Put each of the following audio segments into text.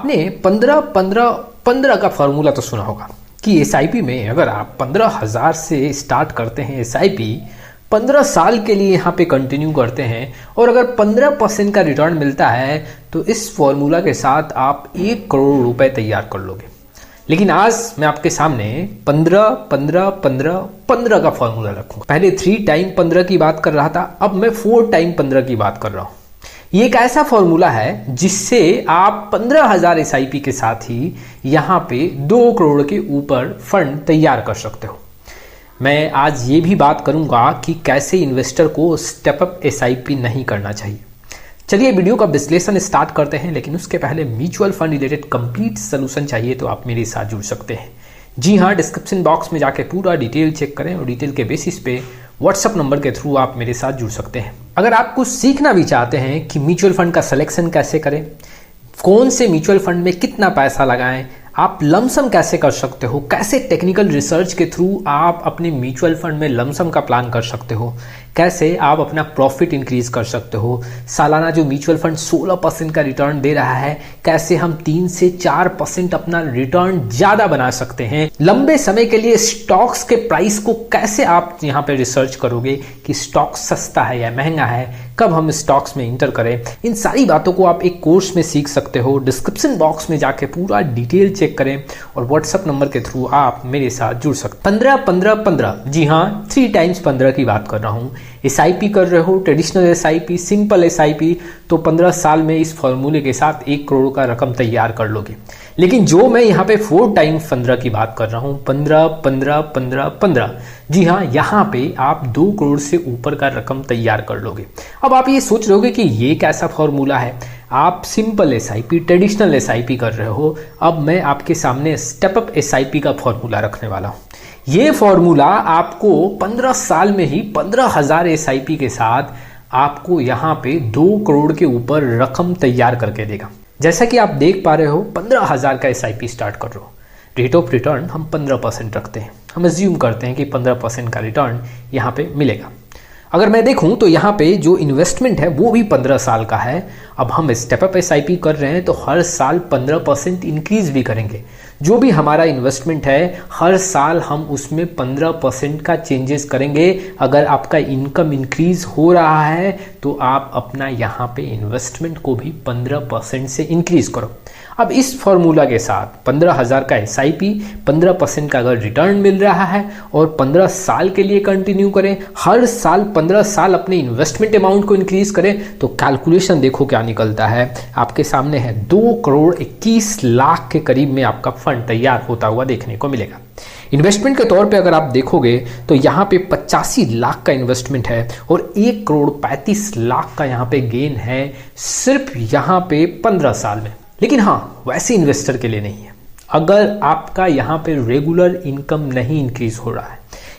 आपने 15-15-15 का फॉर्मूला तो सुना होगा कि एसआईपी में अगर आप 15,000 से स्टार्ट करते हैं एसआईपी, 15 साल के लिए यहाँ पे कंटिन्यू करते हैं और अगर 15% का रिटर्न मिलता है तो इस फॉर्मूला के साथ आप 1 करोड़ रुपए तैयार कर लोगे। लेकिन आज मैं आपके सामने 15-15-15-15 का फॉर्मूला रखूंगा। पहले 3 टाइम 15 की बात कर रहा था, अब मैं 4 टाइम 15 की बात कर रहा हूं। ये एक ऐसा फॉर्मूला है जिससे आप 15,000 एसआईपी के साथ ही यहाँ पे 2 करोड़ के ऊपर फंड तैयार कर सकते हो। मैं आज ये भी बात करूंगा कि कैसे इन्वेस्टर को स्टेप अप एसआईपी नहीं करना चाहिए। चलिए वीडियो का विश्लेषण स्टार्ट करते हैं, लेकिन उसके पहले mutual fund related complete solution चाहिए तो आप मेरे साथ जुड़ सकते हैं। जी हाँ, डिस्क्रिप्शन बॉक्स में जाके पूरा डिटेल चेक करें और डिटेल के बेसिस पे व्हाट्सअप नंबर के थ्रू आप मेरे साथ जुड़ सकते हैं। अगर आप कुछ सीखना भी चाहते हैं कि म्यूचुअल फंड का सिलेक्शन कैसे करें, कौन से म्यूचुअल फंड में कितना पैसा लगाएं, आप लमसम कैसे कर सकते हो, कैसे टेक्निकल रिसर्च के थ्रू आप अपने म्यूचुअल फंड में लमसम का प्लान कर सकते हो, कैसे आप अपना प्रॉफिट इंक्रीज कर सकते हो, सालाना जो म्यूचुअल फंड 16% का रिटर्न दे रहा है कैसे हम 3 से 4% अपना रिटर्न ज्यादा बना सकते हैं, लंबे समय के लिए स्टॉक्स के प्राइस को कैसे आप यहाँ पे रिसर्च करोगे कि स्टॉक सस्ता है या महंगा है, कब हम स्टॉक्स में इंटर करें, इन सारी बातों को आप एक कोर्स में सीख सकते हो। डिस्क्रिप्शन बॉक्स में जाके पूरा डिटेल चेक करें और व्हाट्सएप नंबर के थ्रू आप मेरे साथ जुड़ सकते। 15-15-15, जी हाँ, 3 टाइम्स 15 की बात कर रहा हूँ। एसआईपी कर रहे हो, ट्रेडिशनल एसआईपी, सिंपल एसआईपी, तो 15 साल में इस फॉर्मूले के साथ 1 करोड़ का रकम तैयार कर लोगे। लेकिन जो मैं यहाँ पे 4 टाइम 15 की बात कर रहा हूँ, 15-15-15-15, जी हाँ, यहाँ पे आप 2 करोड़ से ऊपर का रकम तैयार कर लोगे। अब आप ये सोच रहे होगे कि ये कैसा फॉर्मूला है, आप सिंपल एसआईपी, ट्रेडिशनल एसआईपी कर रहे हो। अब मैं आपके सामने स्टेप अप एसआईपी का फॉर्मूला रखने वाला हूँ। ये फॉर्मूला आपको 15 साल में ही 15,000 एसआईपी के साथ आपको यहाँ पे 2 करोड़ के ऊपर रकम तैयार करके देगा। जैसा कि आप देख पा रहे हो, 15,000 का एसआईपी स्टार्ट कर रहे हो, रेट ऑफ रिटर्न हम 15% रखते हैं। हम अज्यूम करते हैं कि 15% का रिटर्न यहाँ पे मिलेगा। अगर मैं देखूं तो यहाँ पे जो इन्वेस्टमेंट है वो भी 15 साल का है। अब हम स्टेप अप एसआईपी कर रहे हैं तो हर साल 15% इंक्रीज भी करेंगे। जो भी हमारा इन्वेस्टमेंट है हर साल हम उसमें 15% का चेंजेस करेंगे। अगर आपका इनकम इंक्रीज हो रहा है तो आप अपना यहाँ पे इन्वेस्टमेंट को भी 15% से इंक्रीज करो। अब इस फॉर्मूला के साथ 15,000 का एसआईपी, 15% का अगर रिटर्न मिल रहा है और 15 साल के लिए कंटिन्यू करें, हर साल 15 साल अपने इन्वेस्टमेंट अमाउंट को इंक्रीज करें, तो कैलकुलेशन देखो क्या निकलता है। आपके सामने है 2 करोड़ 21 लाख के करीब में आपका फंड तैयार होता हुआ देखने को मिलेगा। इन्वेस्टमेंट के तौर पे अगर आप देखोगे तो यहाँ पे 85 लाख का इन्वेस्टमेंट है और 1 करोड़ 35 लाख का यहाँ पे गेन है सिर्फ यहाँ पे 15 साल में। लेकिन हाँ, वैसे इन्वेस्टर के लिए नहीं है। अगर आपका यहाँ पे रेगुलर इनकम नहीं इंक्रीज हो रहा है,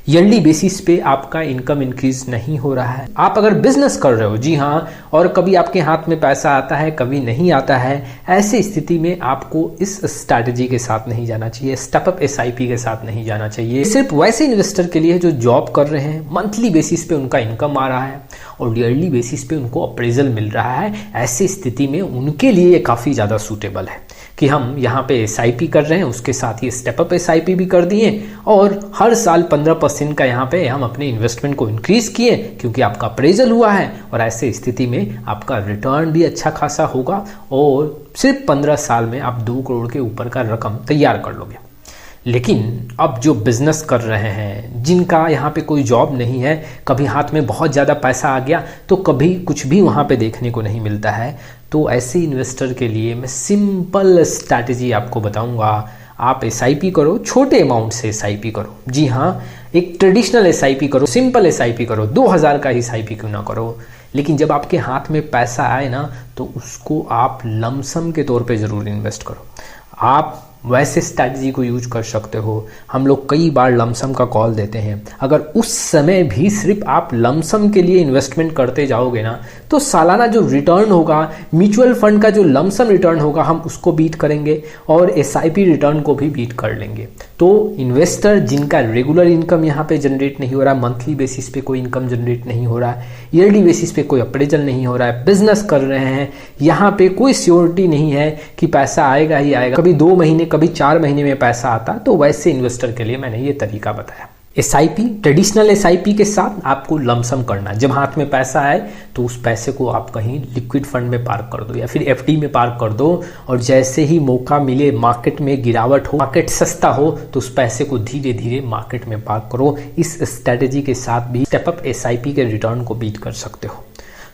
ईयरली बेसिस पे आपका इनकम इंक्रीज नहीं हो रहा है, आप अगर बिजनेस कर रहे हो, जी हाँ, और कभी आपके हाथ में पैसा आता है कभी नहीं आता है, ऐसी स्थिति में आपको इस स्ट्रैटेजी के साथ नहीं जाना चाहिए, स्टेप अप एसआईपी के साथ नहीं जाना चाहिए। सिर्फ वैसे इन्वेस्टर के लिए जो जॉब कर रहे हैं, मंथली बेसिस पे उनका इनकम आ रहा है और ईयरली बेसिस पे उनको अप्रेजल मिल रहा है, ऐसी स्थिति में उनके लिए ये काफ़ी ज़्यादा सूटेबल है कि हम यहाँ पे एसआईपी कर रहे हैं, उसके साथ ही स्टेप अप एसआईपी भी कर दिए और हर साल 15% का यहाँ पे हम अपने इन्वेस्टमेंट को इंक्रीज किए क्योंकि आपका अप्रेजल हुआ है और ऐसे स्थिति में आपका रिटर्न भी अच्छा खासा होगा और सिर्फ 15 साल में आप 2 करोड़ के ऊपर का रकम तैयार कर लोगे। लेकिन अब जो बिजनेस कर रहे हैं, जिनका यहाँ पे कोई जॉब नहीं है, कभी हाथ में बहुत ज़्यादा पैसा आ गया तो कभी कुछ भी वहाँ पे देखने को नहीं मिलता है, तो ऐसे इन्वेस्टर के लिए मैं सिंपल स्ट्रैटेजी आपको बताऊंगा। आप एसआईपी करो, छोटे अमाउंट से एसआईपी करो। जी हाँ, एक ट्रेडिशनल एसआईपी करो, सिंपल एसआईपी करो, 2000 का एसआईपी क्यों ना करो। लेकिन जब आपके हाथ में पैसा आए ना तो उसको आप लमसम के तौर पे ज़रूर इन्वेस्ट करो। आप वैसे स्ट्रैटेजी को यूज कर सकते हो। हम लोग कई बार लमसम का कॉल देते हैं, अगर उस समय भी सिर्फ आप लमसम के लिए इन्वेस्टमेंट करते जाओगे ना तो सालाना जो रिटर्न होगा, म्यूचुअल फंड का जो लमसम रिटर्न होगा, हम उसको बीट करेंगे और एसआईपी रिटर्न को भी बीट कर लेंगे। तो इन्वेस्टर जिनका रेगुलर इनकम यहाँ पे जनरेट नहीं हो रहा, मंथली बेसिस पे कोई इनकम जनरेट नहीं हो रहा है, ईयरली बेसिस पे कोई अप्रेजल नहीं हो रहा है, बिजनेस कर रहे हैं, यहाँ पे कोई श्योरिटी नहीं है कि पैसा आएगा ही आएगा, कभी 2 महीने कभी 4 महीने में पैसा आता, तो वैसे इन्वेस्टर के लिए मैंने ये तरीका बताया। SIP, ट्रेडिशनल SIP के साथ आपको लमसम करना है। जब हाथ में पैसा आए तो उस पैसे को आप कहीं लिक्विड फंड में पार्क कर दो या फिर FD में पार्क कर दो, और जैसे ही मौका मिले, मार्केट में गिरावट हो, मार्केट सस्ता हो, तो उस पैसे को धीरे धीरे मार्केट में पार्क करो। इस स्ट्रेटेजी के साथ भी स्टेप अप SIP के रिटर्न को बीट कर सकते हो।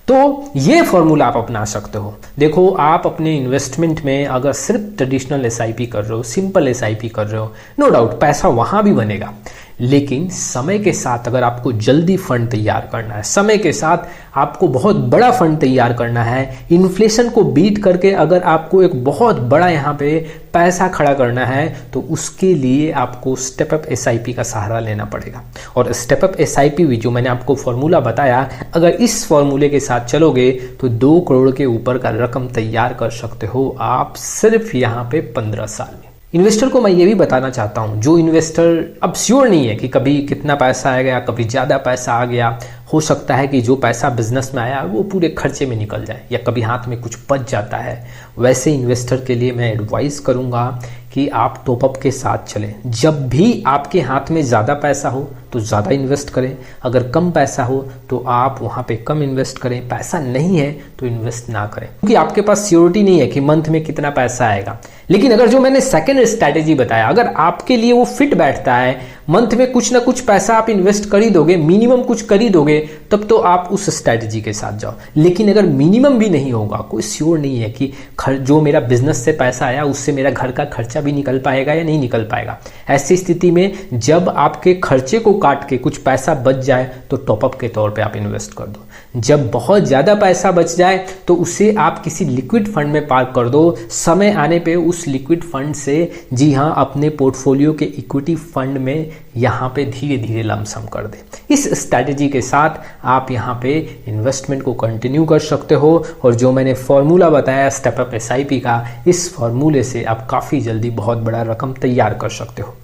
तो ये फॉर्मूला आप अपना सकते हो। देखो, आप अपने इन्वेस्टमेंट में अगर सिर्फ ट्रेडिशनल SIP कर रहे हो, सिंपल SIP कर रहे हो, नो डाउट पैसा वहां भी बनेगा, लेकिन समय के साथ अगर आपको जल्दी फंड तैयार करना है, समय के साथ आपको बहुत बड़ा फंड तैयार करना है, इन्फ्लेशन को बीट करके अगर आपको एक बहुत बड़ा यहाँ पे पैसा खड़ा करना है, तो उसके लिए आपको स्टेप अप SIP का सहारा लेना पड़ेगा। और स्टेप अप SIP भी जो मैंने आपको फॉर्मूला बताया, अगर इस फॉर्मूले के साथ चलोगे तो 2 करोड़ के ऊपर का रकम तैयार कर सकते हो आप सिर्फ यहाँ पे 15 साल में। इन्वेस्टर को मैं ये भी बताना चाहता हूँ, जो इन्वेस्टर अब श्योर नहीं है कि कभी कितना पैसा आएगा या कभी ज़्यादा पैसा आ गया, हो सकता है कि जो पैसा बिजनेस में आया वो पूरे खर्चे में निकल जाए या कभी हाथ में कुछ बच जाता है, वैसे इन्वेस्टर के लिए मैं एडवाइस करूँगा कि आप टॉपअप के साथ चलें। जब भी आपके हाथ में ज़्यादा पैसा हो तो ज़्यादा इन्वेस्ट करें, अगर कम पैसा हो तो आप वहाँ पे कम इन्वेस्ट करें, पैसा नहीं है तो इन्वेस्ट ना करें, क्योंकि आपके पास श्योरिटी नहीं है कि मंथ में कितना पैसा आएगा। लेकिन अगर जो मैंने सेकेंड स्ट्रैटेजी बताया, अगर आपके लिए वो फिट बैठता है, मंथ में कुछ ना कुछ पैसा आप इन्वेस्ट कर ही दोगे, मिनिमम कुछ कर ही दोगे, तब तो आप उस स्ट्रैटेजी के साथ जाओ। लेकिन अगर मिनिमम भी नहीं होगा, कोई श्योर नहीं है कि जो मेरा बिजनेस से पैसा आया उससे मेरा घर का खर्चा भी निकल पाएगा या नहीं निकल पाएगा, ऐसी स्थिति में जब आपके खर्चे को काट के कुछ पैसा बच जाए तो टॉपअप के तौर पे आप इन्वेस्ट कर दो। जब बहुत ज़्यादा पैसा बच जाए तो उसे आप किसी लिक्विड फंड में पार्क कर दो। समय आने पे उस लिक्विड फंड से, जी हाँ, अपने पोर्टफोलियो के इक्विटी फंड में यहाँ पे धीरे धीरे लमसम कर दे। इस स्ट्रैटेजी के साथ आप यहाँ पे इन्वेस्टमेंट को कंटिन्यू कर सकते हो। और जो मैंने फॉर्मूला बताया स्टेप अप SIP का, इस फॉर्मूले से आप काफ़ी जल्दी बहुत बड़ा रकम तैयार कर सकते हो।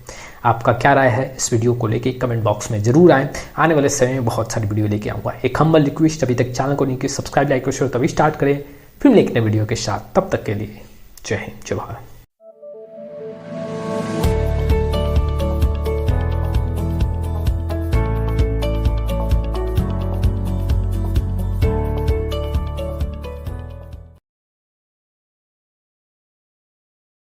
आपका क्या राय है इस वीडियो को लेके कमेंट बॉक्स में जरूर आए। आने वाले समय में बहुत सारी वीडियो लेके आऊँगा। एक हम्बल रिक्वेस्ट, अभी तक चैनल को नहीं किया सब्सक्राइब, लाइक और शेयर तभी स्टार्ट करें, फिर लेके नए वीडियो के साथ। तब तक के लिए जय हिंद, जय भारत।